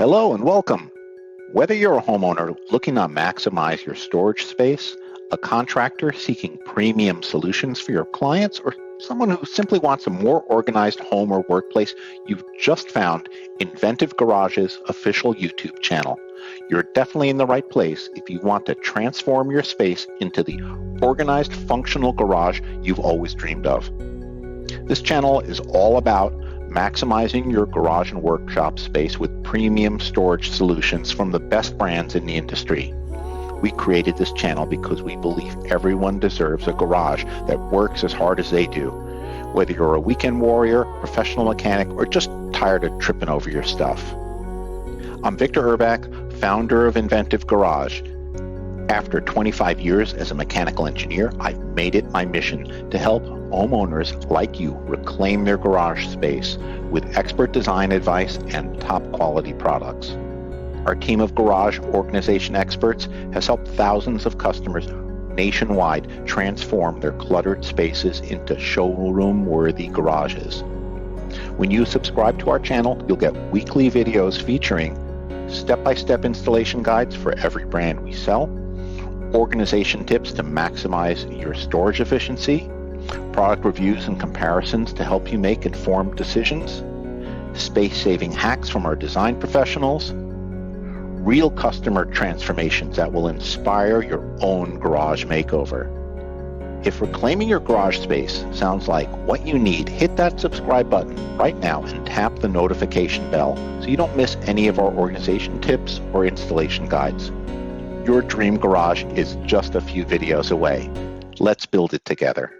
Hello and welcome. Whether you're a homeowner looking to maximize your storage space, a contractor seeking premium solutions for your clients, or someone who simply wants a more organized home or workplace, you've just found Inventive Garage's official YouTube channel. You're definitely in the right place if you want to transform your space into the organized, functional garage you've always dreamed of. This channel is all about maximizing your garage and workshop space with premium storage solutions from the best brands in the industry. We created this channel because we believe everyone deserves a garage that works as hard as they do. Whether you're a weekend warrior, professional mechanic, or just tired of tripping over your stuff. I'm Victor Urbach, founder of Inventive Garage. After 25 years as a mechanical engineer, I've made it my mission to help homeowners like you reclaim their garage space with expert design advice and top quality products. Our team of garage organization experts has helped thousands of customers nationwide transform their cluttered spaces into showroom-worthy garages. When you subscribe to our channel, you'll get weekly videos featuring step-by-step installation guides for every brand we sell, organization tips to maximize your storage efficiency, product reviews and comparisons to help you make informed decisions, space-saving hacks from our design professionals, real customer transformations that will inspire your own garage makeover. If reclaiming your garage space sounds like what you need, hit that subscribe button right now and tap the notification bell so you don't miss any of our organization tips or installation guides. Your dream garage is just a few videos away. Let's build it together.